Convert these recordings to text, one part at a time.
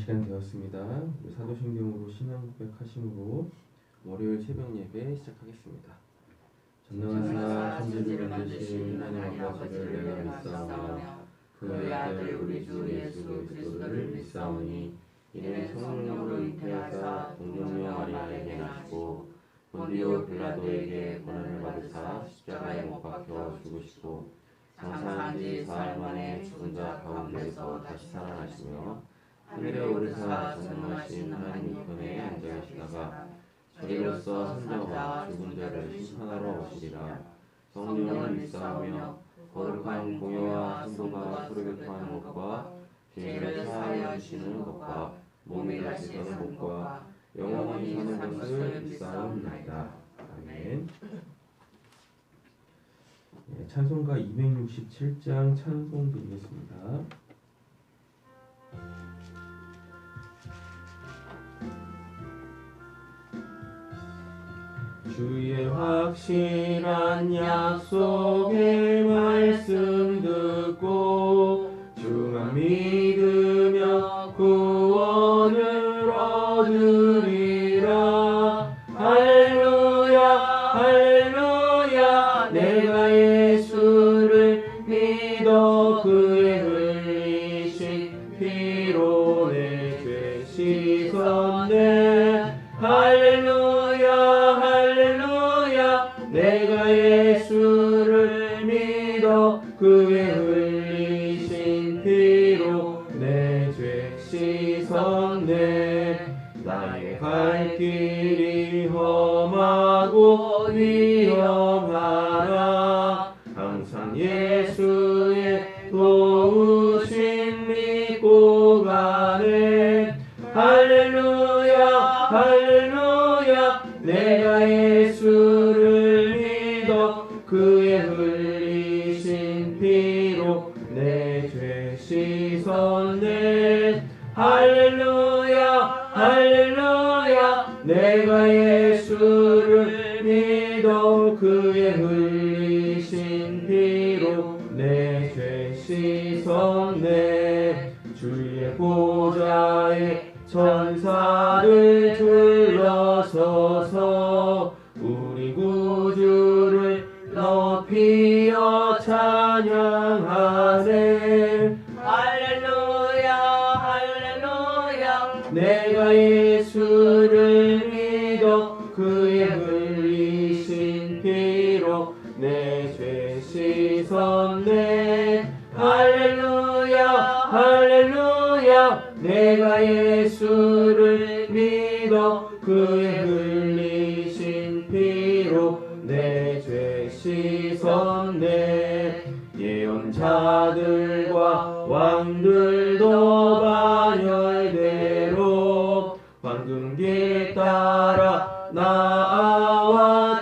시간 되었습니다. 우리 사도신경으로 신앙 고백하심으로 월요일 새벽 예배 시작하겠습니다. 전능하사 천지를 만드신 하나님 아버지를 내가 믿사오며 그의 아들 우리 주 예수 그리스도를 믿사오니 이는 성령으로 잉태하사 동정녀 마리아에게 나시고 본디오 빌라도에게 고난을 받으사 십자가에 못 박혀 죽으시고 장사한 지 사흘 만에 죽은 자 가운데에서 다시 살아나시며 하늘에 오르사 전능하신 하나님 우편에 앉아 계시다가 저리로서 산자와 죽은 자를 심판하러 오시리라. 성령을 믿사오며 거룩한 공예와 성도가 서로 교통하는 것과 죄를 사하여 주시는 것과 몸이 다시 서는 것과 영원히 사는 것을 믿사옵나이다. 아멘. 찬송가 267장 찬송 드리겠습니다. 주의 확실한 약속의 말씀 듣고 주만 믿으며 구원을 얻으리라. 할렐루야 할렐루야. 내가 예수를 믿어 그의 흘리신 피로 내 죄 씻었네. 할렐루야 할렐루야. 내가 예수를 믿어 그의 흘리신 피로 내 죄 씻었네. 나의 갈 길이 험하고 위험하나 항상 예수의 도우심 믿고 가네. 할렐루야 할렐루야. 내가 예수를 믿어 그의 흘리신 피로 내 죄 씻었네. 할렐루야 할렐루야. 내가 예수를 믿어 그의 흘리신 피로 내 죄 씻었네. 주의 보좌에 천사들 둘러서서 우리 구주를 높이어 찬양하네. 할렐루야 할렐루야. 내가 예수를 믿어 그의 흘리신 피로 내 죄 씻었네. 할렐루야 할렐루야. 내가 예수를 믿어 그의 흘리신 피로 내 죄 씻었네. 예언자들과 왕들도 반열대로 황금길 따라 나아와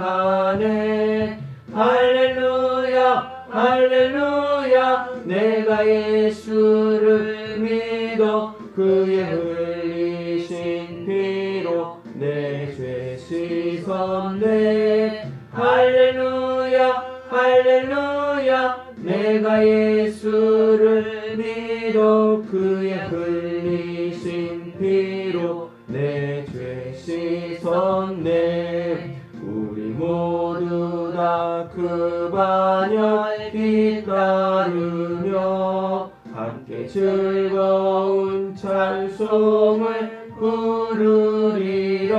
찬송하네. 할렐루야 할렐루야. 내가 예수를 믿어 그의 흘리신 피로 내 죄 씻었네. 할렐루야 할렐루야. 내가 예수를 믿어 그의 흘리신 피로 내 죄 씻었네. 우리 모두 다 그 반열 뒤따르며 함께 즐거운 찬송을 부르리라.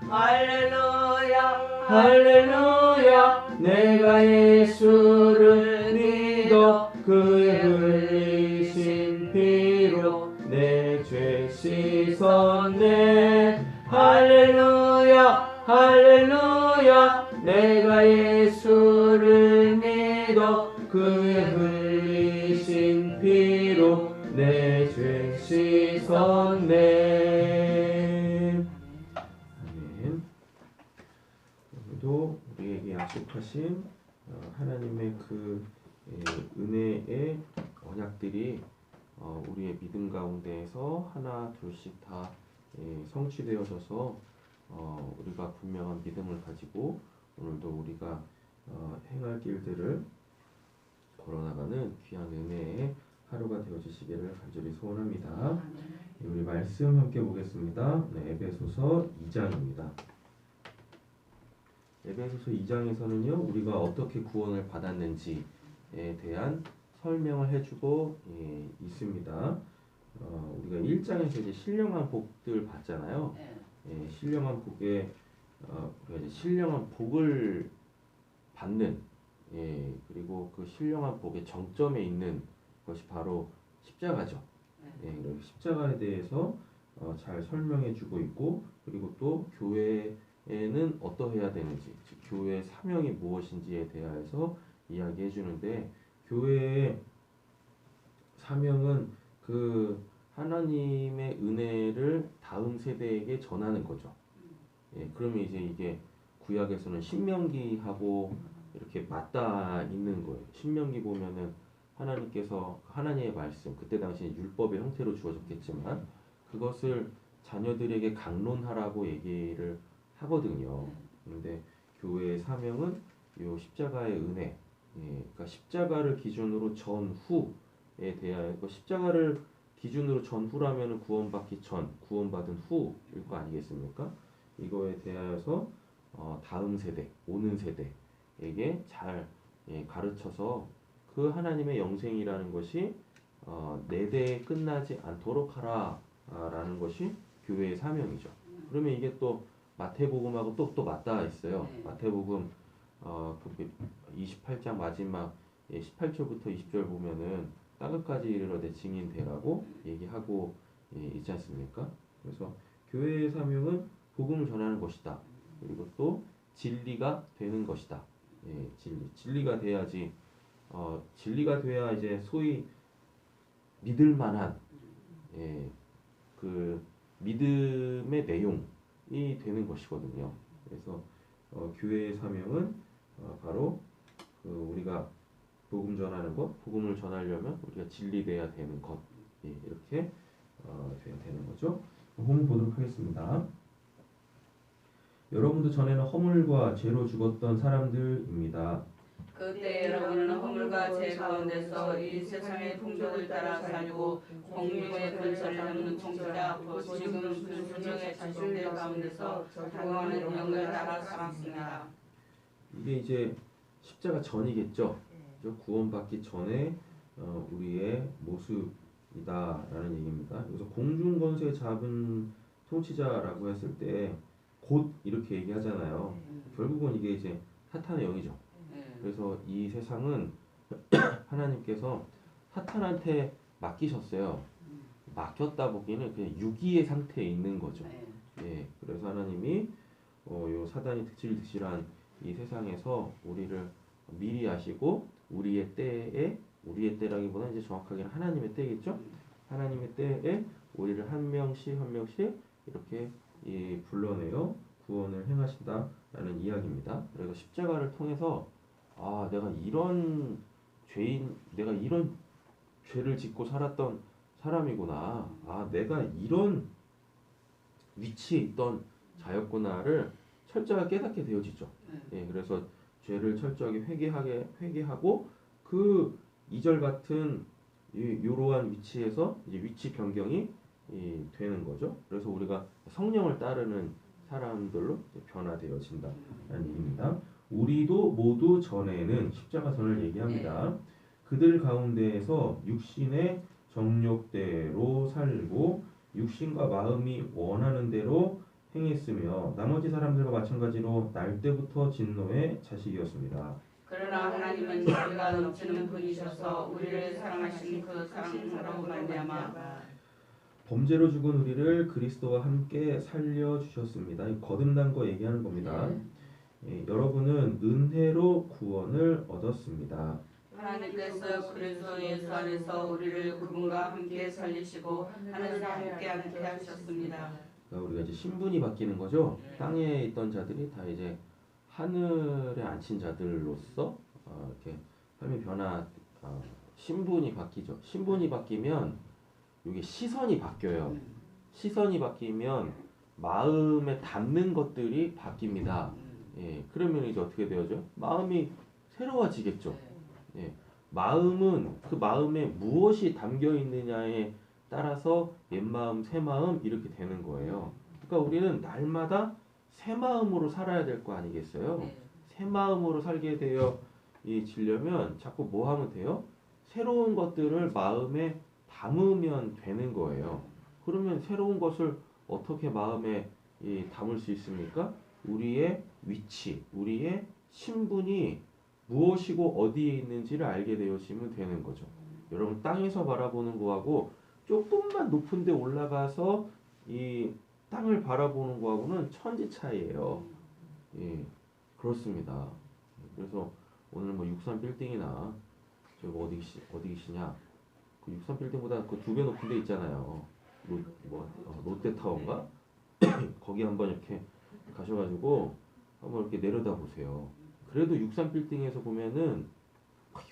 할렐루야 할렐루야. 내가 예수를 믿어 그의 흘리신 피로 내 죄 씻었네. 할렐루야 할렐루야. 내가 예수를 믿어 그의 흘리신 피로 내 죄 씻었네. 아멘. 오늘도 우리에게 약속하신 하나님의 그 은혜의 언약들이 우리의 믿음 가운데에서 하나 둘씩 다 성취되어져서 우리가 분명한 믿음을 가지고 오늘도 우리가 행할 길들을 걸어나가는 귀한 은혜의 하루가 되어주시기를 간절히 소원합니다. 우리 말씀 함께 보겠습니다. 네, 에베소서 2장입니다. 에베소서 2장에서는요 우리가 어떻게 구원을 받았는지에 대한 설명을 해주고 있습니다. 우리가 1장에서 이제 신령한 복들 봤잖아요. 신령한 복에 우리가 이제 신령한 복을 받는 그리고 그 신령한 복의 정점에 있는 것이 바로 십자가죠. 그리고 십자가에 대해서 잘 설명해주고 있고 그리고 또 교회에는 어떠해야 되는지 즉 교회의 사명이 무엇인지에 대해서 이야기해 주는데 교회의 사명은 그 하나님의 은혜를 다음 세대에게 전하는 거죠. 그러면 이제 이게 구약에서는 신명기하고 이렇게 맞닿아 있는 거예요. 신명기 보면은 하나님께서 하나님의 말씀 그때 당시 율법의 형태로 주어졌겠지만 그것을 자녀들에게 강론하라고 얘기를 하거든요. 그런데 교회의 사명은 요 십자가의 은혜, 그러니까 십자가를 기준으로 전후에 대하여 십자가를 기준으로 전후라면은 구원받기 전, 구원받은 후일 거 아니겠습니까? 이거에 대하여서 다음 세대, 오는 세대에게 잘 가르쳐서 그 하나님의 영생이라는 것이 네 대에 끝나지 않도록 하라라는 것이 교회의 사명이죠. 그러면 이게 또 마태복음하고 또 맞닿아 있어요. 마태복음 28장 마지막 18절부터 20절 보면은 땅끝까지 이르러되 증인되라고 얘기하고 있지 않습니까? 그래서 교회의 사명은 복음을 전하는 것이다. 그리고 또 진리가 되는 것이다. 진리가 돼야지 진리가 돼야 이제 소위 믿을 만한 그 믿음의 내용이 되는 것이거든요. 그래서 교회의 사명은 바로 그 우리가 복음 전하는 것, 복음을 전하려면 우리가 진리돼야 되는 것 이렇게 돼야 되는 거죠. 본문 보도록 하겠습니다. 여러분도 전에는 허물과 죄로 죽었던 사람들입니다. 그때 여러분은 허물과 죄 가운데서 이 세상의 풍조를 따라 살고 공중의 근처를 잡는 통치자 지금 그 수명의 자신들 가운데서 작용하는 영을 따라 살았습니다. 이게 이제 십자가 전이겠죠. 구원받기 전에 우리의 모습이다라는 얘기입니다. 그래서 공중 권세 잡은 통치자라고 했을 때 곧 이렇게 얘기하잖아요. 결국은 이게 이제 사탄의 영이죠. 그래서 이 세상은 하나님께서 사탄한테 맡기셨어요. 맡겼다 보기에는 그냥 유기의 상태에 있는 거죠. 그래서 하나님이 요 사단이 득실득실한 이 세상에서 우리를 미리 아시고 우리의 때라기보다는 이제 정확하게는 하나님의 때겠죠. 하나님의 때에 우리를 한 명씩 이렇게 불러내어 구원을 행하신다라는 이야기입니다. 그래서 십자가를 통해서 내가 이런 죄를 짓고 살았던 사람이구나. 내가 이런 위치에 있던 자였구나를 철저하게 깨닫게 되어지죠. 그래서 죄를 철저하게 회개하고 그 2절 같은 이러한 위치에서 이제 위치 변경이 되는 거죠. 그래서 우리가 성령을 따르는 사람들로 변화되어진다는 얘기입니다. 우리도 모두 전에는 십자가 전을 얘기합니다. 그들 가운데에서 육신의 정욕대로 살고 육신과 마음이 원하는 대로 행했으며 나머지 사람들과 마찬가지로 날 때부터 진노의 자식이었습니다. 그러나 하나님은 자비가 넘치는 분이셔서 우리를 사랑하신 그 사랑으로 말미암아 범죄로 죽은 우리를 그리스도와 함께 살려주셨습니다. 거듭난 거 얘기하는 겁니다. 여러분은 은혜로 구원을 얻었습니다. 하나님께서 그리스도 예수 안에서 우리를 그분과 함께 살리시고 하늘에 함께 앉게 하셨습니다. 그러니까 우리가 이제 신분이 바뀌는 거죠. 땅에 있던 자들이 다 이제 하늘에 앉힌 자들로서 이렇게 삶의 신분이 바뀌죠. 신분이 바뀌면 이게 시선이 바뀌어요. 시선이 바뀌면 마음에 담는 것들이 바뀝니다. 그러면 이제 어떻게 되어죠? 마음이 새로워지겠죠. 마음은 그 마음에 무엇이 담겨 있느냐에 따라서 옛마음, 새마음 이렇게 되는 거예요. 그러니까 우리는 날마다 새 마음으로 살아야 될 거 아니겠어요? 네. 새 마음으로 살게 되어 지려면 자꾸 뭐 하면 돼요? 새로운 것들을 마음에 담으면 되는 거예요. 그러면 새로운 것을 어떻게 마음에 담을 수 있습니까? 우리의 위치, 우리의 신분이 무엇이고 어디에 있는지를 알게 되시면 되는 거죠. 여러분 땅에서 바라보는 거하고 조금만 높은 데 올라가서 이 땅을 바라보는 거하고는 천지 차이예요. 예, 그렇습니다. 그래서 오늘 뭐 63 빌딩이나 저기 어디 계시냐? 그 63 빌딩보다 그 2배 높은 데 있잖아요. 롯데타워인가? 거기 한번 이렇게 가셔가지고 한번 이렇게 내려다 보세요. 그래도 63 빌딩에서 보면은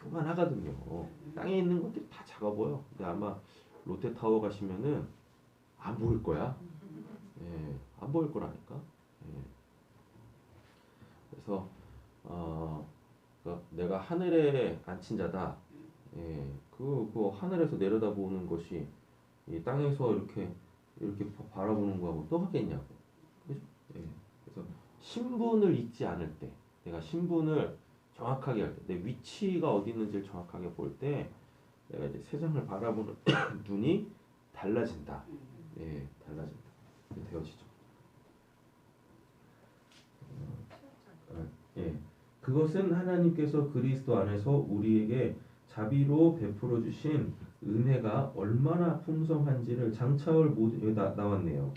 요만하거든요. 땅에 있는 것들이 다 작아 보여. 근데 아마 롯데타워 가시면은 안 보일 거야. 예, 안 보일 거라니까. 예. 그래서 그러니까 내가 하늘에 앉힌 자다. 예, 그 하늘에서 내려다보는 것이 이 땅에서 이렇게 바라보는 거하고 또 하겠냐고. 그죠? 예. 그래서 신분을 잊지 않을 때, 내가 신분을 정확하게 할 때, 내 위치가 어디 있는지를 정확하게 볼 때, 내가 이제 세상을 바라보는 눈이 달라진다. 예, 달라진다. 되어지죠. 예. 그것은 하나님께서 그리스도 안에서 우리에게 자비로 베풀어 주신 은혜가 얼마나 풍성한지를 장차올 모든 여기 나왔네요.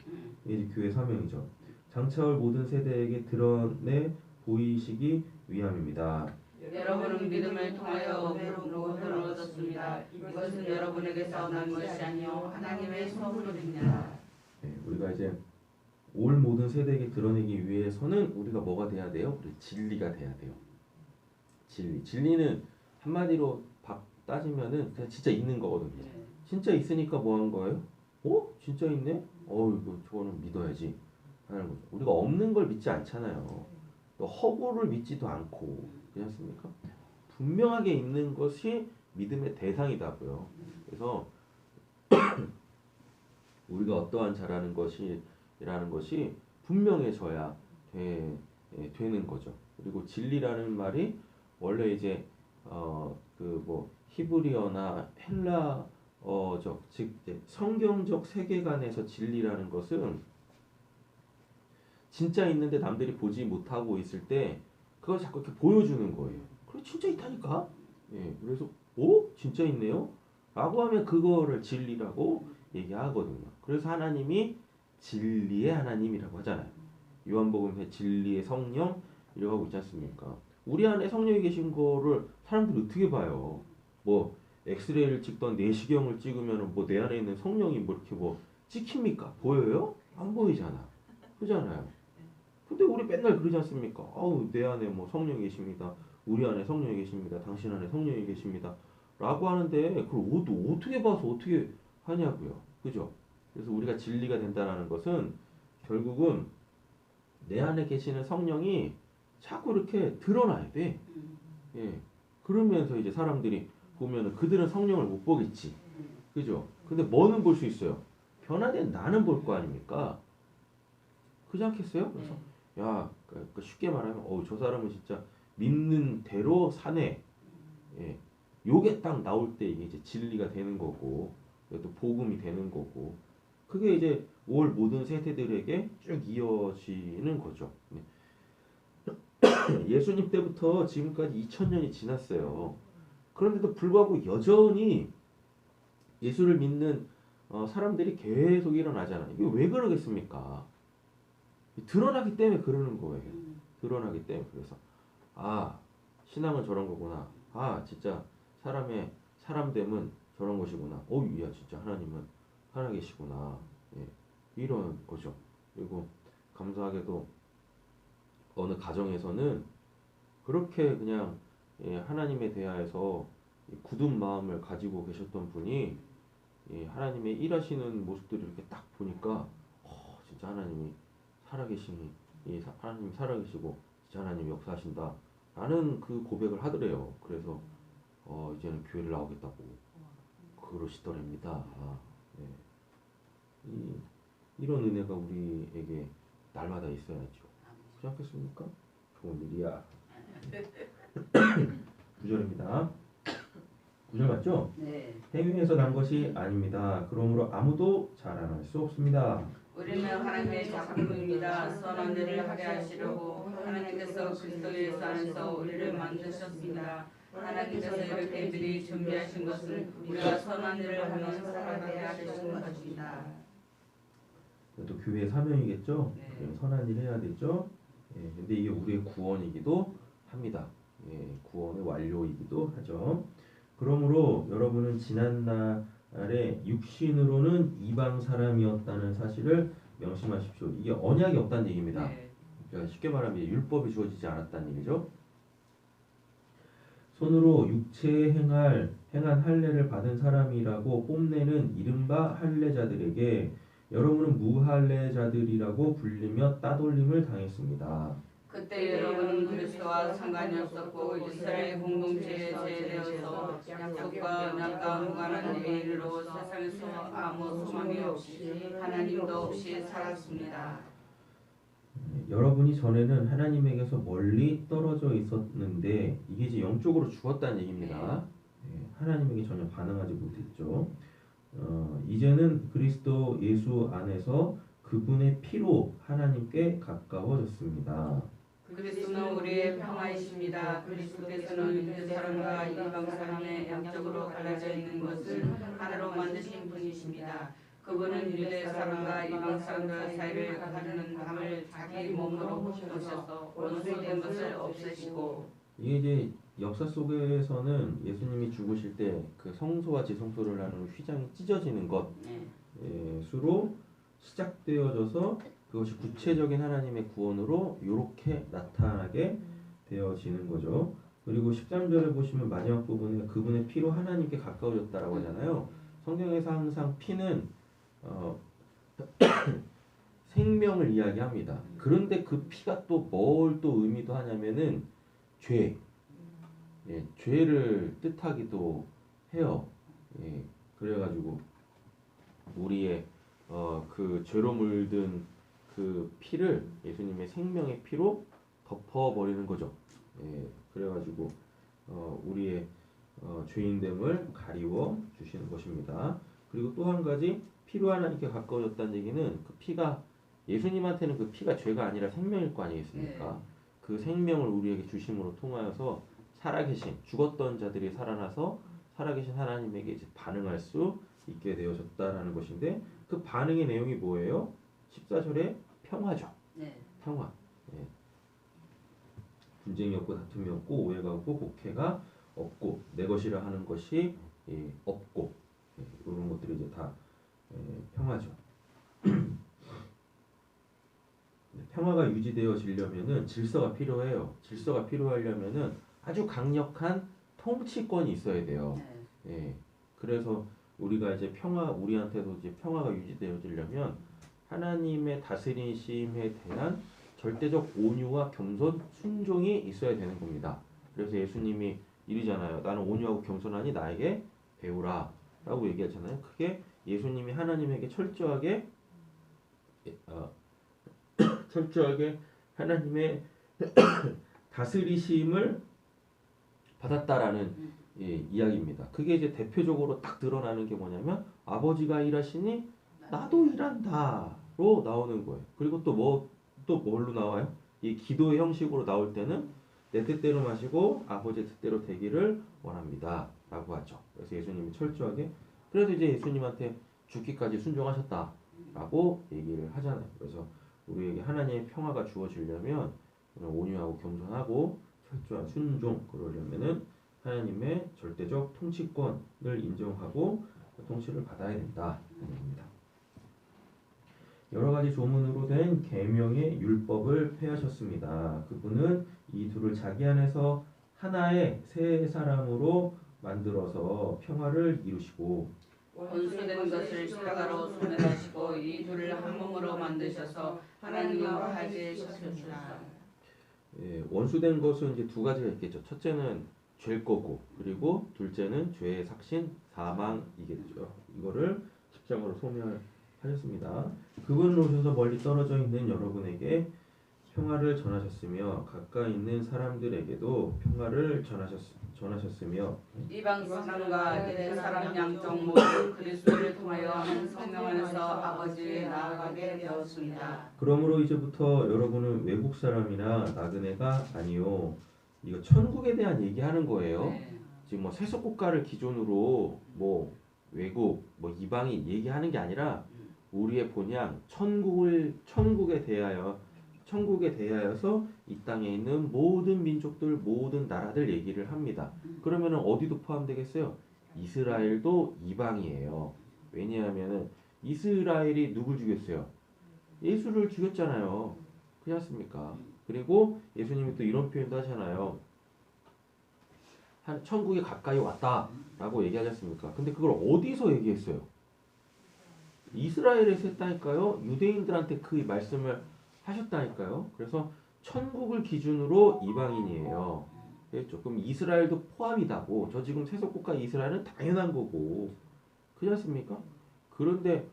이제 교회 사명이죠. 장차올 모든 세대에게 드러내 보이시기 위함입니다. 여러분은 믿음을 통하여 의를 얻었습니다. 이것은 여러분에게서 난 것이 아니요 하나님의 선물입니다. 네, 우리가 이제 올 모든 세대에게 드러내기 위해서는 우리가 뭐가 돼야 돼요? 우리 진리가 돼야 돼요. 진리는 한마디로 따지면은 그냥 진짜 있는 거거든요. 진짜 있으니까 뭐 한 거예요? 진짜 있네? 이거 저거는 믿어야지 하는 거죠. 우리가 없는 걸 믿지 않잖아요. 또 허구를 믿지도 않고 그렇지 않습니까? 분명하게 있는 것이 믿음의 대상이다고요. 그래서 우리가 어떠한 자라는 것이라는 것이 분명해져야 되는 거죠. 그리고 진리라는 말이 원래 이제 히브리어나 헬라어적 즉 이제 성경적 세계관에서 진리라는 것은 진짜 있는데 남들이 보지 못하고 있을 때 그걸 자꾸 이렇게 보여주는 거예요. 그래 진짜 있다니까. 예, 그래서 진짜 있네요. 라고 하면 그거를 진리라고 얘기하거든요. 그래서 하나님이 진리의 하나님이라고 하잖아요. 요한복음에 진리의 성령 이라고 하고 있지 않습니까? 우리 안에 성령이 계신 거를 사람들이 어떻게 봐요? 뭐 엑스레이를 찍던 내시경을 찍으면 뭐 내 안에 있는 성령이 뭐 이렇게 뭐 찍힙니까? 보여요? 안 보이잖아. 그잖아요. 근데 우리 맨날 그러지 않습니까? 내 안에 뭐 성령이 계십니다. 우리 안에 성령이 계십니다. 당신 안에 성령이 계십니다. 라고 하는데 그걸 어떻게 봐서 어떻게 하냐고요. 그죠? 그래서 우리가 진리가 된다는 것은 결국은 내 안에 계시는 성령이 자꾸 이렇게 드러나야 돼. 예. 그러면서 이제 사람들이 보면은 그들은 성령을 못 보겠지. 그죠? 근데 뭐는 볼 수 있어요? 변화된 나는 볼 거 아닙니까? 그렇지 않겠어요? 그래서 그러니까 쉽게 말하면 저 사람은 진짜 믿는 대로 사네. 예. 요게 딱 나올 때 이게 이제 진리가 되는 거고 또 복음이 되는 거고 그게 이제 올 모든 세대들에게 쭉 이어지는 거죠. 네. 예수님 때부터 지금까지 2000년이 지났어요. 그런데도 불구하고 여전히 예수를 믿는 사람들이 계속 일어나잖아요. 이게 왜 그러겠습니까? 드러나기 때문에 그러는 거예요. 드러나기 때문에. 그래서 신앙은 저런 거구나. 진짜 사람됨은 저런 것이구나. 야 진짜 하나님은 살아계시구나. 예, 이런 거죠. 그리고 감사하게도 어느 가정에서는 그렇게 그냥 하나님에 대하여서 굳은 마음을 가지고 계셨던 분이 하나님의 일하시는 모습들을 이렇게 딱 보니까 진짜 하나님이 살아계시니 하나님이 살아계시고 진짜 하나님이 역사하신다 라는 그 고백을 하더래요. 그래서 이제는 교회를 나오겠다고 그러시더랍니다. 네. 이런 은혜가 우리에게 날마다 있어야죠. 그렇지 않겠습니까? 좋은 일이야. 9절입니다. 9절 맞죠? 네. 행위에서 난 것이 아닙니다. 그러므로 아무도 자랑할 수 없습니다. 우리는 하나님의 작품입니다. 선한 일을 하게 하시려고 하나님께서 그리스도 예수 안에서 우리를 만드셨습니다. 하나님께서 이렇게 미리 준비하신 것은 우리가 선한 일을 하면 살아가게 하시는 것입니다. 또 교회의 사명이겠죠. 네. 선한 일 해야 되죠. 근데 이게 우리의 구원이기도 합니다. 구원의 완료이기도 하죠. 그러므로 여러분은 지난날에 육신으로는 이방 사람이었다는 사실을 명심하십시오. 이게 언약이 없다는 얘기입니다. 네. 그러니까 쉽게 말하면 율법이 주어지지 않았다는 얘기죠. 손으로 육체에 행한 할례를 받은 사람이라고 뽐내는 이른바 할례자들에게 여러분은 무할례자들이라고 불리며 따돌림을 당했습니다. 그때 여러분은 그리스도와 상관이 없었고 이스라엘 공동체에 제되어서 약속과 언약과 무관한 일로 세상에서 아무 소망이 없이 하나님도 없이 살았습니다. 여러분이 전에는 하나님에게서 멀리 떨어져 있었는데 이게 이제 영적으로 죽었다는 얘기입니다. 하나님에게 전혀 반응하지 못했죠. 이제는 그리스도 예수 안에서 그분의 피로 하나님께 가까워졌습니다. 그리스도는 우리의 평화이십니다. 그리스도께서는 유대 사람과 이방 사람의 양쪽으로 갈라져 있는 것을 하나로 만드신 분이십니다. 그분은 유대 사람과 이방 사람들 사이를 가르는 담을 자기 몸으로 오셔서 원수된 것을 없애시고 이게 이제 역사 속에서는 예수님이 죽으실 때 그 성소와 지성소를 나누는 휘장이 찢어지는 것으로 시작되어져서 그것이 구체적인 하나님의 구원으로 이렇게 나타나게 되어지는 거죠. 그리고 13절에 보시면 마지막 부분에 그분의 피로 하나님께 가까워졌다라고 하잖아요. 성경에서 항상 피는 생명을 이야기합니다. 그런데 그 피가 또 뭘 또 의미도 하냐면은 죄, 죄를 뜻하기도 해요. 그래가지고 우리의 그 죄로 물든 그 피를 예수님의 생명의 피로 덮어버리는 거죠. 그래가지고 우리의 죄인됨을 가리워 주시는 것입니다. 그리고 또 한 가지 피로 하나님께 가까워졌다는 얘기는 그 피가 예수님한테는 그 피가 죄가 아니라 생명일 거 아니겠습니까? 그 생명을 우리에게 주심으로 통하여서 살아계신 죽었던 자들이 살아나서 살아계신 하나님에게 이제 반응할 수 있게 되어졌다라는 것인데 그 반응의 내용이 뭐예요? 14절에 평화죠. 평화. 분쟁이 없고 다툼이 없고 오해가 없고 곡해가 없고 내 것이라 하는 것이 없고 이런 것들이 이제 다 평화죠. 평화가 유지되어지려면은 질서가 필요해요. 질서가 필요하려면은 아주 강력한 통치권이 있어야 돼요. 그래서 우리가 이제 우리한테도 이제 평화가 유지되어지려면 하나님의 다스리심에 대한 절대적 온유와 겸손, 순종이 있어야 되는 겁니다. 그래서 예수님이 이러잖아요. 나는 온유하고 겸손하니 나에게 배우라 라고 얘기하잖아요. 그게 예수님이 하나님에게 철저하게 하나님의 다스리심을 받았다라는 이야기입니다. 그게 이제 대표적으로 딱 드러나는 게 뭐냐면 아버지가 일하시니 나도 일한다로 나오는 거예요. 그리고 또 뭘로 나와요? 이 기도의 형식으로 나올 때는 내 뜻대로 마시고 아버지의 뜻대로 되기를 원합니다 라고 하죠. 그래서 예수님이 철저하게 그래서 이제 예수님한테 죽기까지 순종하셨다라고 얘기를 하잖아요. 그래서 우리에게 하나님의 평화가 주어지려면 온유하고 겸손하고 철저한 순종 그러려면은 하나님의 절대적 통치권을 인정하고 통치를 받아야 된다 하는 겁니다. 여러 가지 조문으로 된 계명의 율법을 폐하셨습니다. 그분은 이 둘을 자기 안에서 하나의 새 사람으로 만들어서 평화를 이루시고 원수된 것을 십자가로 소멸하시고 이 둘을 한 몸으로 만드셔서 하나님과 화해하셨습니다. 원수된 것은 이제 두 가지가 있겠죠. 첫째는 죄일 거고, 그리고 둘째는 죄의 삭신 사망이게 되죠. 이거를 10장으로 소명하셨습니다. 그분을 오셔서 멀리 떨어져 있는 여러분에게 평화를 전하셨으며 가까이 있는 사람들에게도 평화를 전하셨으며 이방 사람과 유대 사람 양쪽 모두 그리스도를 통하여 한 성령 안에서 아버지에 나아가게 되었습니다. 그러므로 이제부터 여러분은 외국 사람이나 나그네가 아니요, 이거 천국에 대한 얘기하는 거예요. 네. 지금 뭐 세속 국가를 기준으로 뭐 외국 뭐 이방인 얘기하는 게 아니라 우리의 본향 천국에 대하여서 이 땅에 있는 모든 민족들, 모든 나라들 얘기를 합니다. 그러면은 어디도 포함되겠어요? 이스라엘도 이방이에요. 왜냐하면은 이스라엘이 누굴 죽였어요? 예수를 죽였잖아요. 그렇지 않습니까? 그리고 예수님이 또 이런 표현도 하잖아요. 천국이 가까이 왔다라고 얘기하지 않습니까? 근데 그걸 어디서 얘기했어요? 이스라엘에서 했다니까요. 유대인들한테 그 말씀을 하셨다니까요. 그래서 천국을 기준으로 이방인이에요. 조금 이스라엘도 포함이다고. 저 지금 세속국가 이스라엘은 당연한 거고. 그렇지 않습니까? 그런데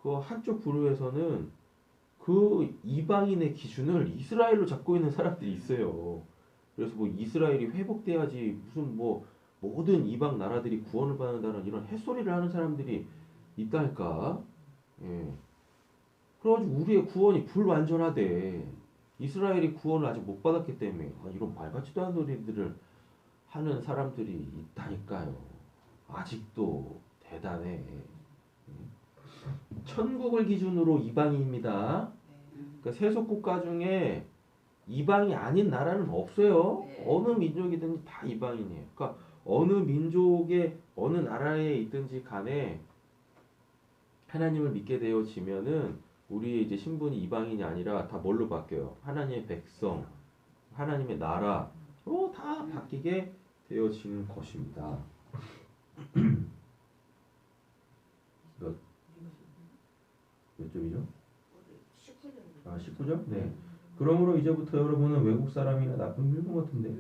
그 한쪽 부류에서는 그 이방인의 기준을 이스라엘로 잡고 있는 사람들이 있어요. 그래서 뭐 이스라엘이 회복돼야지 무슨 뭐 모든 이방 나라들이 구원을 받는다는 이런 햇소리를 하는 사람들이 있다니까. 예. 그래가지고 우리의 구원이 불완전하대. 이스라엘이 구원을 아직 못 받았기 때문에 이런 말 같지도 않은 소리들을 하는 사람들이 있다니까요. 아직도 대단해. 천국을 기준으로 이방인입니다. 그러니까 세속 국가 중에 이방이 아닌 나라는 없어요. 어느 민족이든지 다 이방인이에요. 그러니까 어느 민족의 어느 나라에 있든지 간에 하나님을 믿게 되어지면은 우리의 이제 신분이 이방인이 아니라 다 뭘로 바뀌어요? 하나님의 백성, 하나님의 나라로 다 바뀌게 되어지는 것입니다. 몇 점이죠? 19점? 네. 그러므로 이제부터 여러분은 외국 사람이나 나쁜 일본 같은데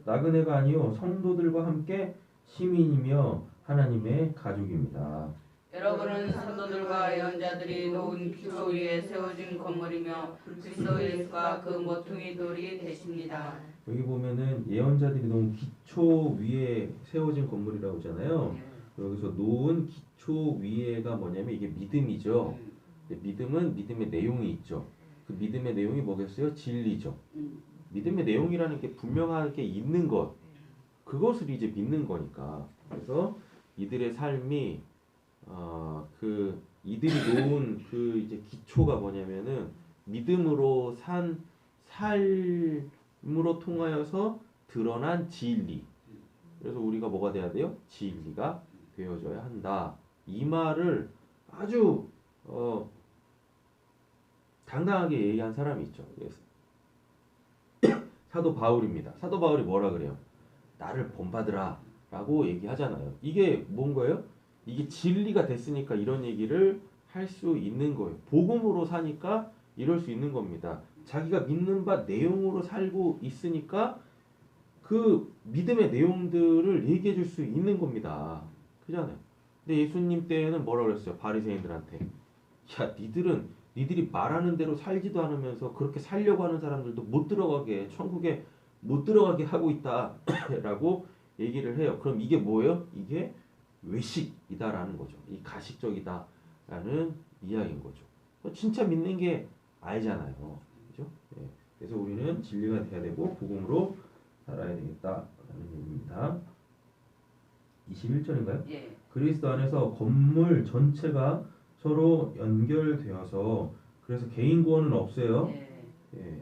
나그네가 아니요 성도들과 함께 시민이며 하나님의 가족입니다. 여러분은 사도들과 예언자들이 놓은 기초 위에 세워진 건물이며 그리스도 예수가 그 모퉁이 돌이 되십니다. 여기 보면은 예언자들이 놓은 기초 위에 세워진 건물이라고 하잖아요. 여기서 놓은 기초 위에가 뭐냐면 이게 믿음이죠. 믿음은 믿음의 내용이 있죠. 그 믿음의 내용이 뭐겠어요? 진리죠. 믿음의 내용이라는 게 분명하게 있는 것, 그것을 이제 믿는 거니까. 그래서 이들의 삶이 이들이 놓은 그 이제 기초가 뭐냐면은 믿음으로 산 삶으로 통하여서 드러난 진리. 그래서 우리가 뭐가 돼야 돼요? 진리가 되어져야 한다. 이 말을 아주 당당하게 얘기한 사람이 있죠. 사도 바울입니다. 사도 바울이 뭐라 그래요? 나를 본받으라 라고 얘기하잖아요. 이게 뭔 거예요? 이게 진리가 됐으니까 이런 얘기를 할 수 있는 거예요. 복음으로 사니까 이럴 수 있는 겁니다. 자기가 믿는 바 내용으로 살고 있으니까 그 믿음의 내용들을 얘기해 줄 수 있는 겁니다. 그잖아요. 근데 예수님 때에는 뭐라 그랬어요? 바리새인들한테. 야, 니들이 말하는 대로 살지도 않으면서 그렇게 살려고 하는 사람들도 못 들어가게, 천국에 못 들어가게 하고 있다 라고 얘기를 해요. 그럼 이게 뭐예요? 이게 외식이다라는 거죠. 이 가식적이다라는 이야기인 거죠. 진짜 믿는 게 아니잖아요. 그죠? 네. 그래서 우리는 진리가 돼야 되고 복음으로 살아야 되겠다라는 얘기입니다. 21절인가요? 예. 그리스도 안에서 건물 전체가 서로 연결되어서 그래서 개인 구원은 없어요. 예.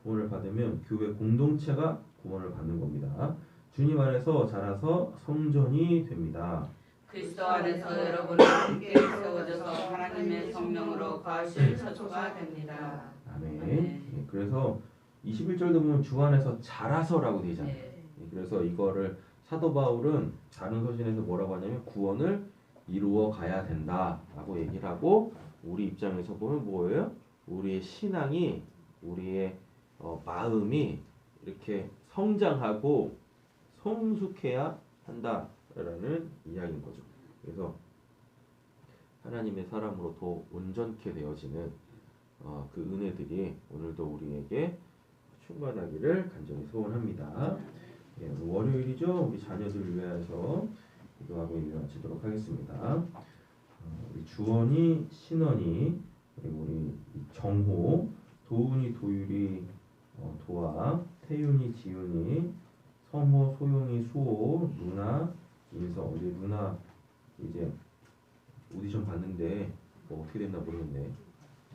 구원을 받으면 교회 공동체가 구원을 받는 겁니다. 주님 안에서 자라서 성전이 됩니다. 그리스도 안에서 여러분은 함께 세워져서 하나님의 성령으로 거하실 처소가 됩니다. 아멘. 예. 그래서 21절도 보면 주 안에서 자라서라고 되잖아요. 예. 그래서 이거를 사도 바울은 다른 서신에서 뭐라고 하냐면 구원을 이루어 가야 된다라고 얘기를 하고, 우리 입장에서 보면 뭐예요? 우리의 신앙이, 우리의 마음이 이렇게 성장하고 성숙해야 한다라는 이야기인 거죠. 그래서 하나님의 사람으로 더 온전케 되어지는 그 은혜들이 오늘도 우리에게 충만하기를 간절히 소원합니다. 예, 오늘 월요일이죠. 우리 자녀들을 위해서 기도하고 예배 마치도록 하겠습니다. 우리 주원이, 신원이, 그리고 우리 정호, 도훈이, 도율이, 도아, 태윤이, 지윤이, 성호, 소용이, 수호, 누나, 인서. 우리 누나 이제 오디션 봤는데 뭐 어떻게 됐나 모르겠네.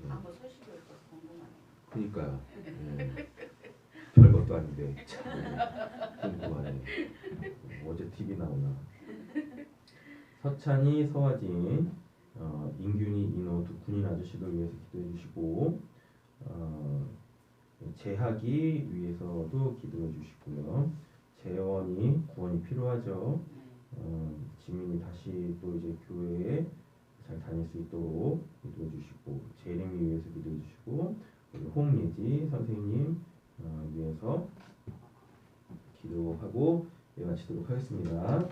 한번 소식이 올까 궁금하네. 그니까요. 별것도 아닌데 참 궁금하네. 어제 TV 나오나. 서찬이, 서화진, 인균이, 인호 두 군인 아저씨들 위해서 기도해 주시고, 재학이 위해서도 기도해 주시고요. 재원이, 구원이 필요하죠. 지민이 다시 또 이제 교회에 잘 다닐 수 있도록 기도해 주시고, 재림이 위해서 기도해 주시고, 홍예지 선생님 위해서 기도하고 마치도록 하겠습니다.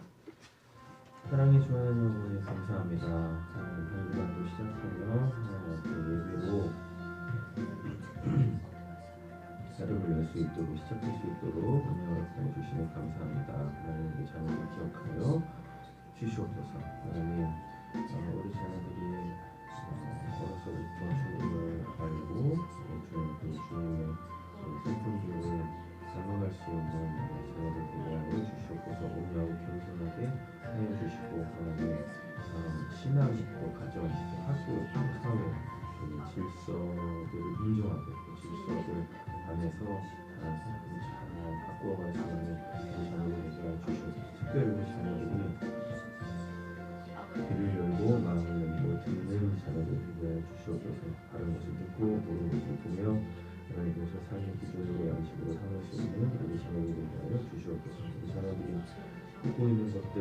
사랑해 주 하나님 아버지 감사합니다. 하나님 한 주간도 시작하며 하나님 예배로 자료를 낼 수 있도록 시작할 수 있도록 은혜를 베풀어 주시면 감사합니다. 하나님 우리 자녀를 기억하여 주시옵소서. 하나님 우리 자녀들이 어려서부터 주님을 알고 주님의 성품들을 장악할 수 있는 자녀들 되게 하여 주시옵소서. 온유하고 겸손하게 하여 주시고, 하나님 신앙, 가정, 학교, 사회 질서들을 인정하고 그 질서들 안에서 잘 바꾸어갈 수 있는 우리 자녀들에게 하여 주시옵소서. 특별히 우리 자녀들이 귀를 열고 마음을 열고 듣는 자녀들에게 하여 주시옵소서. 다른 것을 듣고 모르는 것을 보며 하나님 그것을 삶의 기준으로 양식으로 삼을 수 있는 우리 자녀들에게 하여 주시옵소서. 우리 자녀들이 듣고 있는 것들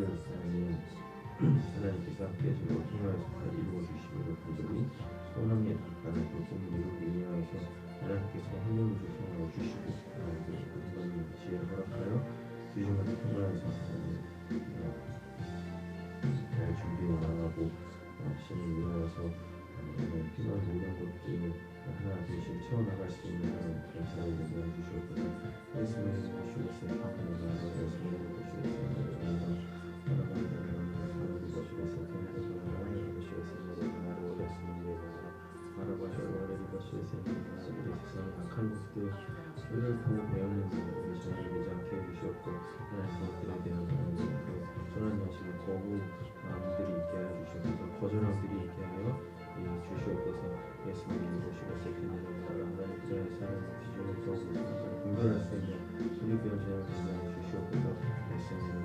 하나님께서 함께 저희와 통하여서 다 이루어 주시기를 간절히 소원합니다. 하나님 그 꿈을 이루기 위하여서 하나님께서 하나님을 조성하여 주시고 하나님 지혜를 허락하여 주신 것을 통하여서 하나님 잘 준비해 나가고 신을 위하여서 필요한 모든 것들 하나 둘씩 채워나갈 수 있는 그런 사람을 되게 해주시옵소서. 예수님의 보시겠어요. 예수님의 보시겠어요. 세상의 악한 것들을 보고 배우는 우리 자녀를 되지 않게 해주시옵고, 하나님 그것들에 대한 선한 양식을 거부 마음들이 있게 하여 주시옵소서. 거절함들이 있게 하여 주시옵소서. 예수님이 보시겠어요. 하나님께서 사는 기준을 더욱 분별할 수 있는 우리 변신을 되게 하여 주시옵소서. 예수님의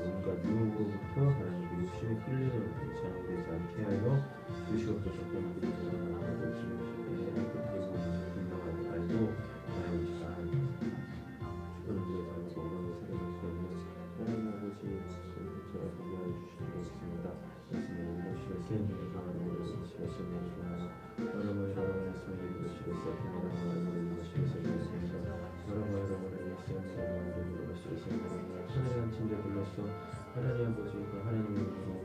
온갖 유혹으로부터 하나님의 욕심에 끌리는 우리 자녀 되지 않게 하여 주시옵소서. 그들이 하나님의 욕심에 그리고 분명하게 알고 하나님 잘 주변을 위해서 모든 것을 살아갈 수 있는 하나님 아버지 저를 되게 하여 주시기 바랍니다. 예수님의 모시가 세인들을 하나님의 모시가 세인들을 하나 여러분의 예수님의 모시가 세인들을 모시가 세인들을 여러분의 예수님의 모시가 세인들을 하나님 침대들로서 하나님 아버지 그 하나님의 이름으로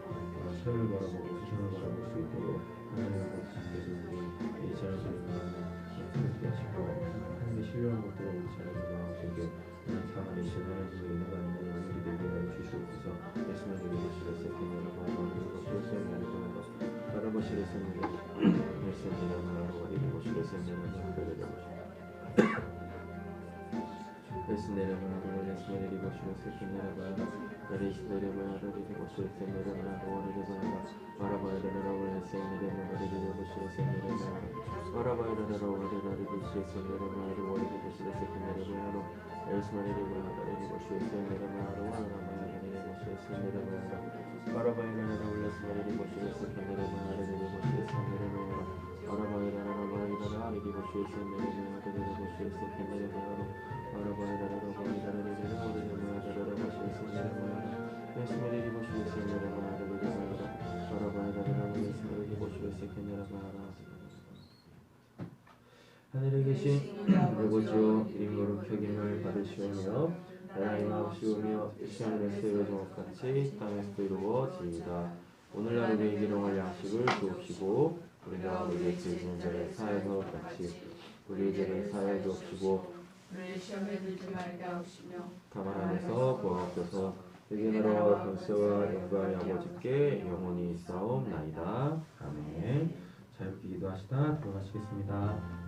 세를 바라보고 세상을 바라볼 수 있도록 하나님 아버지께서 우리 이 자녀들의 마음을 새롭게 하시고 하나님의 신령한 것들을 우리 자녀들 마음속에 하나님 사랑하신 하나님의 은혜가 있는 마음이 되게 하여 주시옵소서. 예수님의 이름으로 시작했습니다. 바라보시겠습니다. 예수님의 이름으로 시작했습니다. 하늘에 계신 우리 아버지여 이름으로 격임을 받으시오며 나라의 마옵시오며 뜻이 하늘에서 이루어진 것 같이 땅에서도 이루어지이다. 오늘날 우리에게 일용할 양식을 주옵시고 우리가 우리에게 죄지는 자를 사하여서 같이 우리의 죄를 사하여 주옵시고 우리를 시험에 들지 말게 하옵시며 다만 안에서 구하옵소서. 내게 나라와 권세와 영광이 아버지께 영원히 있사옵나이다. 아멘. 자유롭게 기도하시다 들어가시겠습니다.